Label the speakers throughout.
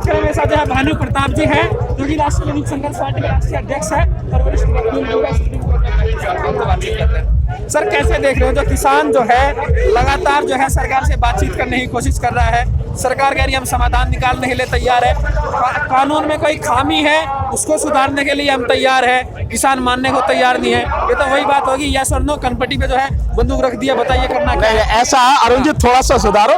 Speaker 1: बातचीत करें मेरे साथ जो है भानु प्रताप जी हैं, जो कि राष्ट्रीय लोक संघर्ष पार्टी के राष्ट्रीय अध्यक्ष है और वरिष्ठ बातचीत करते हैं। सर, कैसे देख रहे हो जो किसान जो है लगातार जो है सरकार से बातचीत करने की कोशिश कर रहा है, सरकार कह रही है हम समाधान निकालने के लिए तैयार है, कानून में कोई खामी है उसको सुधारने के लिए हम तैयार है, किसान मानने को तैयार नहीं है। ये तो वही बात होगी, यस और नो, कनपट्टी पे जो है बंदूक रख दिया, बताइए करना क्या है?
Speaker 2: ऐसा अरुण जी थोड़ा सा सुधारो।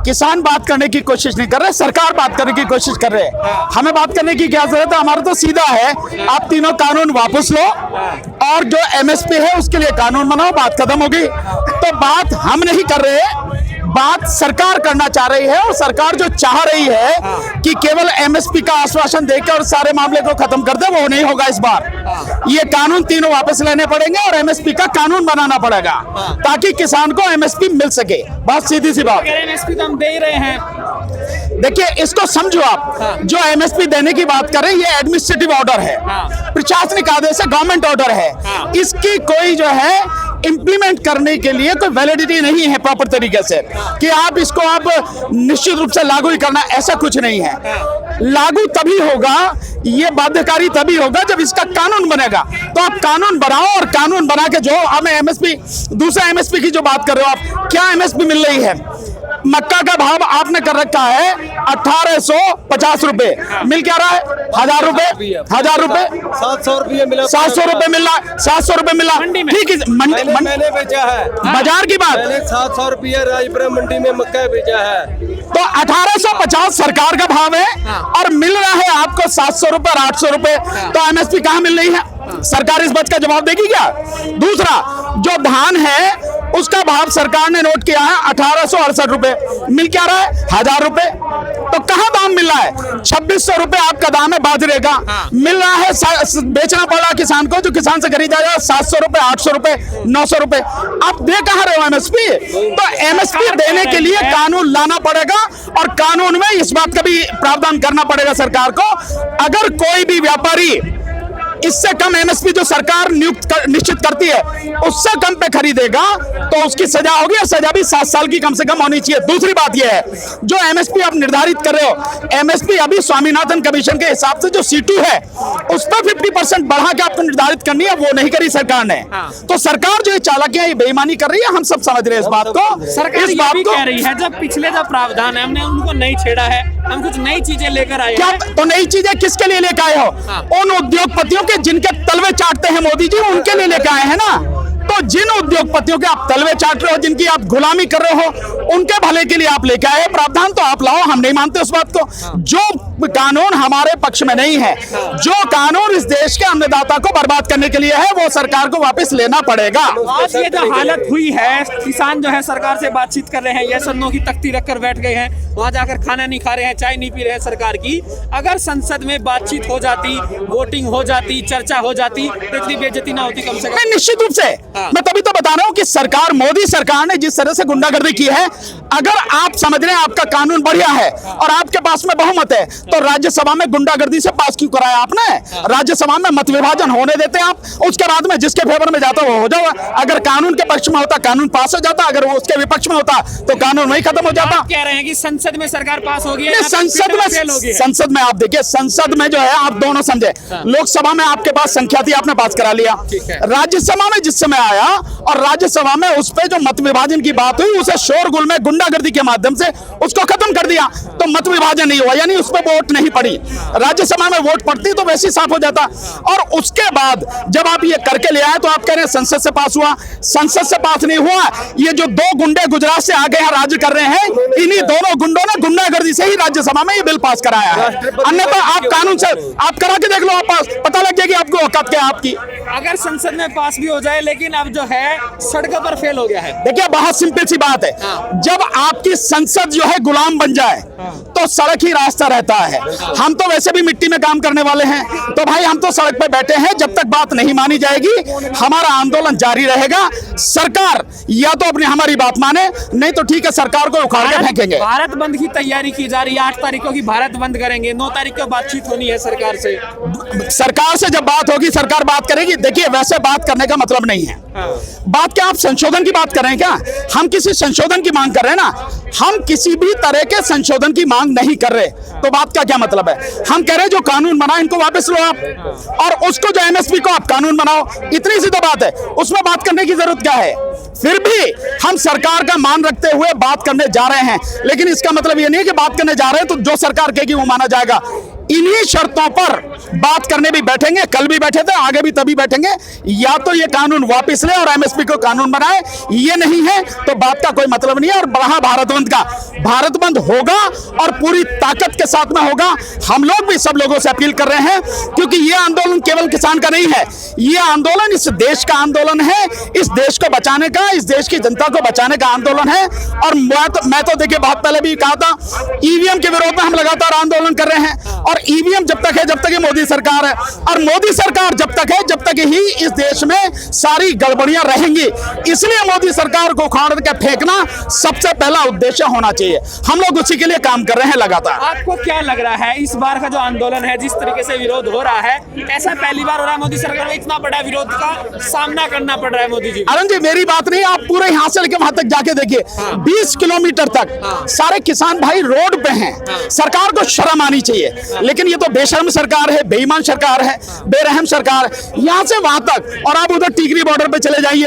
Speaker 2: किसान बात करने की कोशिश नहीं कर रहे, सरकार बात करने की कोशिश कर रहे हैं। हमें बात करने की क्या जरूरत है? हमारा तो सीधा है, आप तीनों कानून वापस लो और जो एमएसपी है उसके लिए कानून बनाओ, बात खत्म होगी। तो बात हम नहीं कर रहे, बात सरकार करना चाह रही है और सरकार जो चाह रही है कि केवल एमएसपी का आश्वासन देकर और सारे मामले को खत्म कर दे, वो नहीं होगा इस बार। ये कानून तीनों वापस लेने पड़ेंगे और एमएसपी का कानून बनाना पड़ेगा ताकि किसान को एमएसपी मिल सके। बहुत सीधी सी बात।
Speaker 1: एमएसपी तो हम दे ही रहे हैं।
Speaker 2: देखिए, इसको समझो आप, जो एमएसपी देने की बात करें ये एडमिनिस्ट्रेटिव ऑर्डर है, प्रशासनिक आदेश है, गवर्नमेंट ऑर्डर है। इसकी कोई जो है इंप्लीमेंट करने के लिए कोई वैलिडिटी नहीं है प्रॉपर तरीके से कि आप इसको आप निश्चित रूप से लागू ही करना, ऐसा कुछ नहीं है। लागू तभी होगा, ये बाध्यकारी तभी होगा जब इसका कानून बनेगा। तो आप कानून बनाओ और कानून बना के जो हमें एमएसपी, दूसरा एमएसपी की जो बात कर रहे हो आप, क्या एमएसपी मिल रही है? मक्का का भाव आपने कर रखा है 1850 रुपए, मिल क्या रहा है? 1000 रुपए, 1000 रुपए,
Speaker 3: 700 रुपये मिला,
Speaker 2: 700 रुपए मिल रहा है, 700 रुपए मिला, ठीक है।
Speaker 3: मैंने बेचा है,
Speaker 2: बाजार की बात,
Speaker 3: मैंने 700 रुपये राजपुरा मंडी में मक्का बेचा है।
Speaker 2: तो 1850 सरकार का भाव है और मिल रहा है आपको 700 रुपए और 800 रुपए, तो एमएसपी कहां मिल रही है? सरकार इस बात का जवाब देगी क्या? दूसरा, जो धान है उसका भाव सरकार ने नोट किया है 1868 रुपए, मिल क्या रहा है? 1000 रुपए। तो कहां दाम मिल रहा है? 2600 रुपए आपका दाम है बाजरे का, मिल रहा है, बेचना पड़ रहा किसान को, जो किसान से खरीदा जाए 700 रुपए, 800 रुपए, 900 रुपए। आप दे कहां रहे हो एमएसपी? तो एमएसपी देने के लिए कानून लाना पड़ेगा और कानून में इस बात का भी प्रावधान करना पड़ेगा सरकार को। अगर कोई भी व्यापारी इससे कम एमएसपी जो सरकार निश्चित करती है उससे कम पे खरीदेगा तो उसकी सजा होगी, और सजा भी 7 साल की कम से कम होनी चाहिए। दूसरी बात यह है, जो एमएसपी आप निर्धारित कर रहे हो, एमएसपी अभी स्वामीनाथन कमीशन के हिसाब से जो C2 है उस पर 50% बढ़ा के आपको निर्धारित करनी है, वो नहीं करी सरकार ने। तो सरकार जो चालाकी है, ये बेईमानी कर रही है, हम सब समझ रहे हैं इस बात को।
Speaker 1: सरकार इस बात को कह रही है जब पिछले जो प्रावधान है हमने उनको नहीं छेड़ा है, हम कुछ नई चीजें लेकर आए हैं।
Speaker 2: तो नई चीजें किसके लिए लेकर आए हो? उन उद्योगपतियों के जिनके तलवे चाटते हैं मोदी जी, उनके लिए लेकर आए हैं ना। तो जिन उद्योगपतियों के आप तलवे चाट रहे हो, जिनकी आप गुलामी कर रहे हो, उनके भले के लिए आप लेके आए प्रावधान, तो आप लाओ, हम नहीं मानते उस बात को। जो कानून हमारे पक्ष में नहीं है, जो कानून इस देश के अन्नदाता को बर्बाद करने के लिए है, वो सरकार को वापस लेना पड़ेगा।
Speaker 1: आज ये जो हालत हुई है, किसान जो है सरकार से बातचीत कर रहे हैं, यस और नो की तख्ती रखकर बैठ गए हैं, वहां जाकर खाना नहीं खा रहे हैं, चाय नहीं पी रहे हैं सरकार की। अगर संसद में बातचीत हो जाती, वोटिंग हो जाती, चर्चा हो जाती, तो इतनी बेइज्जती ना होती कम से कम।
Speaker 2: निश्चित रूप से मैं तभी तो बता रहा हूं कि सरकार, मोदी सरकार ने जिस तरह से गुंडागर्दी की है, अगर आप समझ रहे हैं आपका कानून बढ़िया है और आपके पास में बहुमत है, तो राज्यसभा में गुंडागर्दी से पास क्यों कराया आपने? राज्यसभा में मत विभाजन होने देते आप, उसके बाद में जिसके फेवर में जाता वो हो जाओ। अगर कानून के पक्ष में होता कानून पास हो जाता, अगर वो उसके विपक्ष में होता तो कानून वही खत्म हो जाता।
Speaker 1: आप कह रहे हैं कि संसद में सरकार पास होगी,
Speaker 2: संसद में आप देखिए, संसद में जो है आप दोनों समझे, लोकसभा में आपके पास संख्या थी, आपने पास करा लिया, राज्यसभा में जिस समय आया और राज्यसभा में उस पे जो मत विभाजन की बात हुई, उसे शोरगुल में गुंडागर्दी के माध्यम से उसको खत्म कर दिया, तो मत विभाजन नहीं हुआ, यानी उस पर वोट नहीं पड़ी। राज्यसभा में वोट पड़ती तो वैसे ही साफ हो जाता। और उसके बाद जब आप ये करके ले आए तो आप कह रहे हैं संसद से पास हुआ, संसद से पास नहीं हुआ। ये जो 2 गुंडे गुजरात से आगे यहाँ राज्य कर रहे हैं, इन्हीं दोनों गुंडों ने गुंडागर्दी से ही राज्यसभा में ये बिल पास कराया है। अन्यथा आप कानून से आप करा के देख लो, आप पास पता लग जाएगी आपको औकात क्या है आपकी।
Speaker 1: अगर संसद में पास भी हो जाए, लेकिन अब जो है सड़कों पर फेल हो गया है।
Speaker 2: देखिए, बहुत सिंपल सी बात है, जब आपकी संसद जो है गुलाम बन जाए तो सड़क ही रास्ता रहता है। हम तो वैसे भी मिट्टी में काम करने वाले हैं, तो भाई हम तो सड़क पे बैठे हैं। जब तक बात नहीं मानी जाएगी हमारा आंदोलन जारी रहेगा। सरकार या तो अपनी हमारी बात माने, नहीं तो ठीक है सरकार को उखाड़ के फेंकेंगे।
Speaker 1: भारत बंद की तैयारी की जा रही है, 8 तारीख को की भारत बंद करेंगे, 9 तारीख को बातचीत होनी है सरकार से।
Speaker 2: सरकार से जब बात होगी सरकार बात करेगी। देखिए, वैसे बात करने का मतलब नहीं है। बात क्या आप संशोधन की बात कर रहे हैं क्या? हम किसी संशोधन की मांग कर रहे हैं ना, हम किसी भी तरह के संशोधन की मांग नहीं कर रहे। तो बात का क्या मतलब है? हम कह रहे हैं जो कानून बना इनको वापस लो आप, और उसको जो एमएसपी को आप कानून बनाओ, इतनी सी तो बात है। उसमें बात करने की जरूरत क्या है? फिर भी हम सरकार का मान रखते हुए बात करने जा रहे हैं, लेकिन इसका मतलब ये नहीं है कि बात करने जा रहे हैं तो जो सरकार कहेगी वो माना जाएगा। इन्हीं शर्तों पर बात करने भी बैठेंगे, कल भी बैठे थे, आगे भी तभी बैठेंगे। या तो ये कानून वापस ले और एमएसपी को कानून बनाए, ये नहीं है तो बात का कोई मतलब नहीं है। और बढ़ा भारत बंद का, भारत बंद होगा और पूरी ताकत के साथ में होगा। हम लोग भी सब लोगों से अपील कर रहे हैं, क्योंकि ये आंदोलन केवल किसान का नहीं है, ये आंदोलन इस देश का आंदोलन है, इस देश को बचाने का, इस देश की जनता को बचाने का आंदोलन है। और मैं तो देखिए बहुत पहले भी कहा था, ईवीएम के विरोध में हम लगातार आंदोलन कर रहे हैं। और ईवीएम जब तक है, जब तक ये मोदी सरकार है, और मोदी सरकार जब तक है, जब तक ही इस देश में सारी गड़बड़ियां रहेंगी। इसलिए मोदी सरकार को उखाड़ के फेंकना सबसे पहला उद्देश्य होना चाहिए। हम लोग उसी के लिए काम कर रहे हैं लगातार।
Speaker 1: आपको क्या लग रहा है इस बार का जो आंदोलन है, जिस तरीके से विरोध हो रहा है, ऐसा पहली बार हो रहा है? मोदी सरकार को इतना बड़ा विरोध का सामना करना पड़ रहा है मोदी जी।
Speaker 2: अरुण जी मेरी बात नहीं, आप पूरे यहाँ से लेकर वहां तक जाके देखिए, 20 किलोमीटर तक सारे किसान भाई रोड पे हैं। सरकार को शर्म आनी चाहिए, लेकिन ये तो बेशर्म सरकार है, बेईमान सरकार है, बेरहम सरकार है। यहाँ से वहां तक, और आप उधर टिकरी बॉर्डर पे चले जाइए,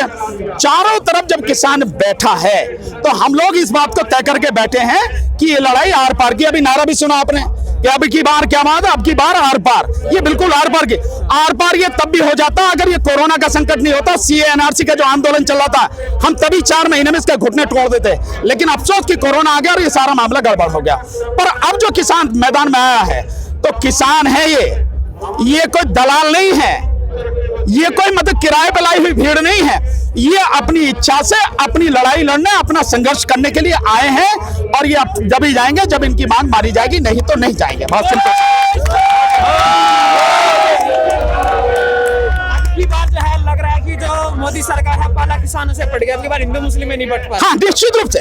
Speaker 2: चारों तरफ जब किसान बैठा है तो हम लोग इस बात को तय करके बैठे हैं कि ये लड़ाई आर पार की। अभी नारा भी सुना आपने कि अब की बार क्या बात है, अब की बार आर पार। ये बिल्कुल आर पार की, आर पार ये तब भी हो जाता अगर ये कोरोना का संकट नहीं होता, सीए एनआरसी का जो आंदोलन चल रहा था, हम तभी 4 महीने में इसके घुटने तोड़ देते। लेकिन अफसोस कि कोरोना आ गया और ये सारा मामला गड़बड़ हो गया। पर अब जो किसान मैदान में आया है तो किसान है, ये कोई दलाल नहीं है, ये कोई मतलब किराए पे लाई हुई भीड़ नहीं है। ये अपनी इच्छा से अपनी लड़ाई लड़ने, अपना संघर्ष करने के लिए आए हैं, और ये जब ही जाएंगे जब इनकी मांग मारी जाएगी, नहीं तो नहीं जाएंगे। बहुत सिंपल।
Speaker 1: बात जो है, लग रहा है कि जो मोदी सरकार है पहला किसानों से पड़ गया, अगली बार हिंदू मुस्लिम में नहीं बट पा।
Speaker 2: हाँ, निश्चित रूप से।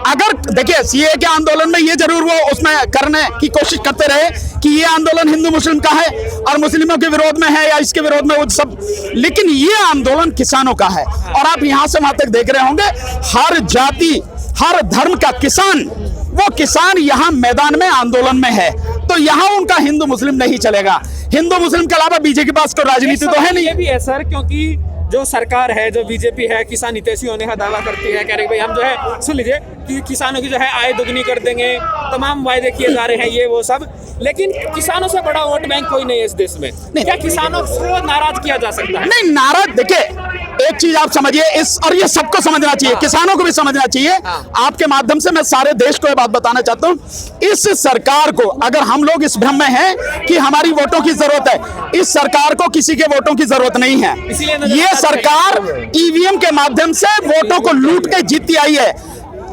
Speaker 2: अगर देखिए सीए के आंदोलन में ये जरूर वो उसमें करने की कोशिश करते रहे कि ये आंदोलन हिंदू मुस्लिम का है और मुस्लिमों के विरोध में है या इसके विरोध में, वो सब, लेकिन ये आंदोलन किसानों का है। और आप यहां से वहां तक देख रहे होंगे, हर जाति हर धर्म का किसान, वो किसान यहाँ मैदान में आंदोलन में है। तो यहाँ उनका हिंदू मुस्लिम नहीं चलेगा। हिंदू मुस्लिम के अलावा बीजेपी के पास कोई राजनीति तो है नहीं।
Speaker 1: ये भी है सर, क्योंकि जो सरकार है, जो बीजेपी है, किसान हितैषी होने का दावा करती है, कह रही भाई हम जो है, सुन लीजिए, कि किसानों की जो है आय दोगुनी कर देंगे, तमाम वायदे किए जा रहे हैं, ये वो सब, लेकिन किसानों से बड़ा वोट बैंक कोई नहीं है इस देश में। क्या किसानों को नाराज किया जा सकता है?
Speaker 2: नहीं, नाराज, देखिए एक चीज आप समझिए, इस और ये सबको समझना चाहिए, किसानों को भी समझना चाहिए। आपके माध्यम से मैं सारे देश को ये बात बताना चाहता हूँ, इस सरकार को, अगर हम लोग इस भ्रम में हैं कि हमारी वोटों की जरूरत है, इस सरकार को किसी के वोटों की जरूरत नहीं है। ये सरकार ईवीएम के माध्यम से वोटों को लूट के जीतती आई है।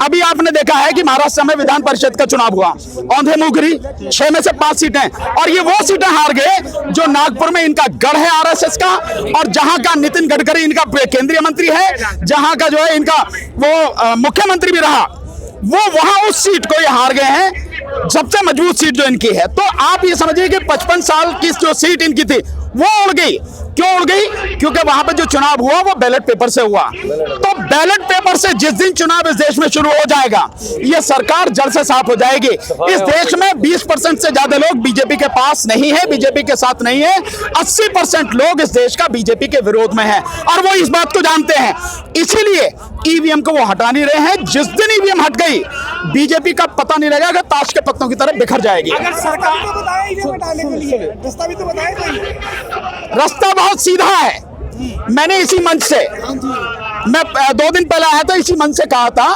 Speaker 2: अभी आपने देखा है कि महाराष्ट्र में विधान परिषद का चुनाव हुआ, औंधे मुंह 6 में से 5 सीटें, और ये वो सीटें हार गए जो नागपुर में इनका गढ़ है आरएसएस का, और जहां का नितिन गडकरी इनका केंद्रीय मंत्री है, जहां का जो है इनका वो मुख्यमंत्री भी रहा, वो वहां उस सीट को ये हार गए हैं, सबसे मजबूत सीट जो इनकी है। तो आप ये समझिए कि 55 साल की जो सीट इनकी थी वो उड़ गई। क्यों उड़ गई? क्योंकि वहां पर जो चुनाव हुआ वो बैलेट पेपर से हुआ। तो बैलेट पेपर से जिस दिन चुनाव इस देश में शुरू हो जाएगा, ये सरकार जड़ से साफ हो जाएगी। इस देश में 20% से ज्यादा लोग बीजेपी के पास नहीं है, बीजेपी के साथ नहीं है। 80% लोग इस देश का बीजेपी के विरोध में है, और वो इस बात को जानते हैं। इसीलिए ईवीएम को वो हटा नहीं रहे हैं। जिस दिन ईवीएम हट गई, बीजेपी का पता नहीं लगेगा, ताश के पत्तों की तरह बिखर जाएगी।
Speaker 1: अगर सरकार
Speaker 2: रास्ता बहुत सीधा है। मैंने इसी मंच से, मैं 2 दिन पहले आया था, इसी मंच से कहा था,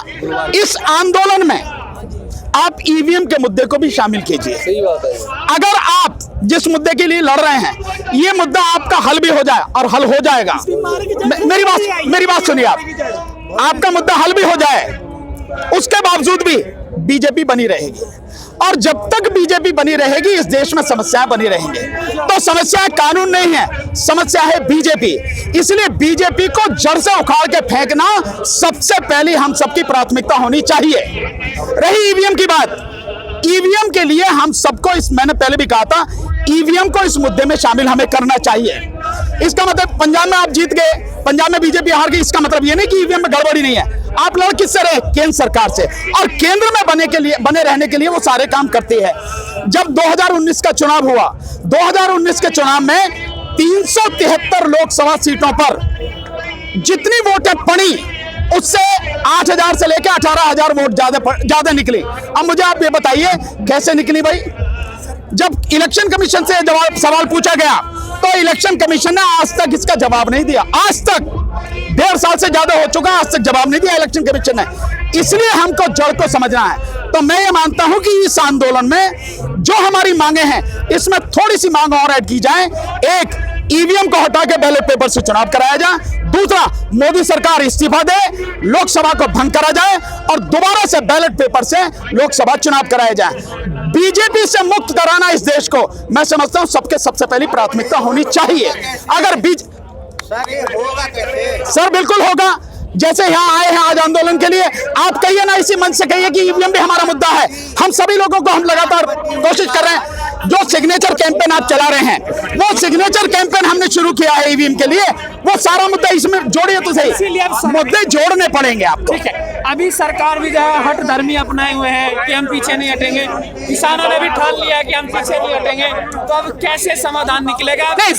Speaker 2: इस आंदोलन में आप ईवीएम के मुद्दे को भी शामिल कीजिए।
Speaker 3: सही बात है।
Speaker 2: अगर आप जिस मुद्दे के लिए लड़ रहे हैं, ये मुद्दा आपका हल भी हो जाए, और हल हो जाएगा, मेरी बात सुनिए, आपका मुद्दा हल भी हो जाए, उसके बावजूद भी बीजेपी बनी रहेगी। और जब तक बीजेपी बनी रहेगी, इस देश में समस्याएं बनी रहेंगी। तो समस्या कानून नहीं है, समस्या है बीजेपी। इसलिए बीजेपी को जड़ से उखाड़ के फेंकना सबसे पहली हम सबकी प्राथमिकता होनी चाहिए। रही ईवीएम की बात, ईवीएम के लिए हम सबको, इस मैंने पहले भी कहा था, ईवीएम को इस मुद्दे में शामिल हमें करना चाहिए। इसका मतलब पंजाब में आप जीत गए, पंजाब में बीजेपी हार गई, इसका मतलब ये नहीं कि ईवीएम में गड़बड़ी नहीं है। आप लड़ किससे रहे? केंद्र सरकार से, और केंद्र में बने रहने के लिए वो सारे काम करती है। जब 2019 का चुनाव हुआ, 2019 के चुनाव में 373 लोकसभा सीटों पर जितनी वोटें पड़ी उससे 8,000 से लेकर 18,000 वोट ज्यादा निकली। अब मुझे आप ये बताइए कैसे निकली भाई? जब इलेक्शन कमीशन से सवाल पूछा गया तो इलेक्शन कमीशन ने आज तक इसका जवाब नहीं दिया। आज तक 1.5 साल से ज्यादा हो चुका, आज तक जवाब नहीं दिया इलेक्शन कमीशन ने। इसलिए हमको जड़ को समझना है। तो मैं ये मानता हूं कि इस आंदोलन में जो हमारी मांगे हैं इसमें थोड़ी सी मांग और ऐड की जाए। एक, ईवीएम को हटा के बैलेट पेपर से चुनाव कराया जाए। दूसरा, मोदी सरकार इस्तीफा दे, लोकसभा को भंग करा जाए और दोबारा से बैलेट पेपर से लोकसभा चुनाव कराया जाए। बीजेपी से मुक्त कराना इस देश को मैं समझता हूं सबके सबसे पहली प्राथमिकता होनी चाहिए। अगर
Speaker 4: सर ये होगा कैसे?
Speaker 2: सर बिल्कुल होगा। जैसे यहाँ आए हैं आज आंदोलन के लिए, आप कहिए ना, इसी मंच से कहिए कि ईवीएम भी हमारा मुद्दा है। हम सभी लोगों को हम लगातार कोशिश कर रहे हैं। जो सिग्नेचर कैंपेन आप चला रहे हैं, वो सिग्नेचर कैंपेन हमने शुरू किया है ईवीएम के लिए, वो सारा मुद्दा इसमें जोड़िए तो सही।
Speaker 1: इसीलिए अब
Speaker 2: मुद्दे जोड़ने पड़ेंगे आपको।
Speaker 1: ठीक है, अभी सरकार भी जो है हट धर्मी अपनाए हुए हैं कि हम पीछे नहीं हटेंगे। किसानों ने भी ठान लिया है कि हम पीछे नहीं हटेंगे। तो अब कैसे समाधान निकलेगा?
Speaker 2: नहीं,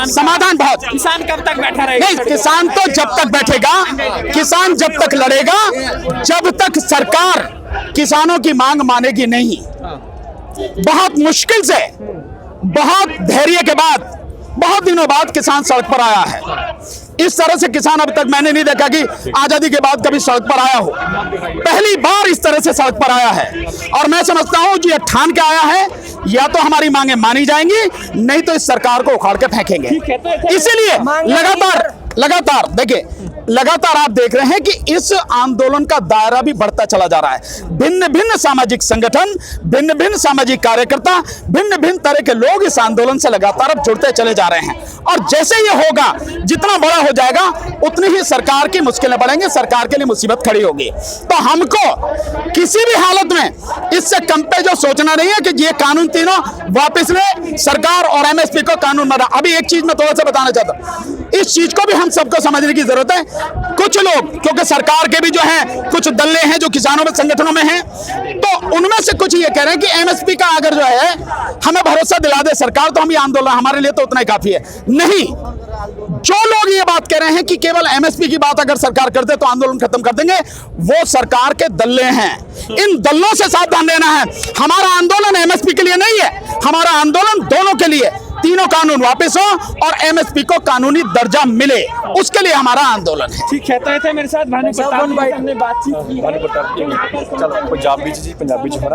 Speaker 2: समाधान बहुत।
Speaker 1: किसान कब तक बैठा रहेगा?
Speaker 2: नहीं, किसान तो जब तक बैठेगा, किसान जब तक लड़ेगा, जब तक सरकार किसानों की मांग मानेगी नहीं। बहुत मुश्किल से, बहुत धैर्य के बाद, बहुत दिनों बाद किसान सड़क पर आया है। इस तरह से किसान अब तक मैंने नहीं देखा कि आजादी के बाद कभी सड़क पर आया हो। पहली बार इस तरह से सड़क पर आया है और मैं समझता हूं कि ये ठान के आया है, या तो हमारी मांगे मानी जाएंगी, नहीं तो इस सरकार को उखाड़ के फेंकेंगे। इसीलिए लगातार देखिए, लगातार आप देख रहे हैं कि इस आंदोलन का दायरा भी बढ़ता चला जा रहा है। भिन्न भिन्न सामाजिक संगठन, भिन्न भिन्न सामाजिक कार्यकर्ता, भिन्न भिन्न तरह के लोग इस आंदोलन से लगातार अब जुड़ते चले जा रहे हैं। और जैसे ये होगा, जितना बड़ा हो जाएगा उतनी ही सरकार की मुश्किलें बढ़ेंगी, सरकार के लिए मुसीबत खड़ी होगी। तो हमको किसी भी हालत में इससे कम पे जो सोचना नहीं है कि ये कानून तीनों वापस ले, सरकार और एमएसपी को कानून बना। अभी एक चीज मैं थोड़ा सा बताना चाहता हूं, इस चीज को भी हम सबको समझने की जरूरत है। कुछ लोग, क्योंकि सरकार के भी जो हैं कुछ दल्ले हैं जो किसानों में संगठनों में हैं, तो उनमें से कुछ ये कह रहे हैं कि एमएसपी का अगर जो है हमें भरोसा दिला दे सरकार तो हम ये आंदोलन, हमारे लिए तो उतना ही काफी है। नहीं, जो लोग ये बात कह रहे हैं कि केवल एमएसपी की बात अगर सरकार कर दे तो आंदोलन खत्म कर देंगे, वो सरकार के दल्ले हैं। इन दल्लों से सावधान रहना है। हमारा आंदोलन एमएसपी के लिए नहीं है, हमारा आंदोलन दोनों के लिए, तीनों कानून वापस हो और एमएसपी को कानूनी दर्जा मिले, उसके लिए हमारा आंदोलन है।
Speaker 1: ठीक है, तो थे मेरे साथ भानु प्रताप भाई, हमने बातचीत की।
Speaker 5: चलो पंजाबी जी हो रहा है।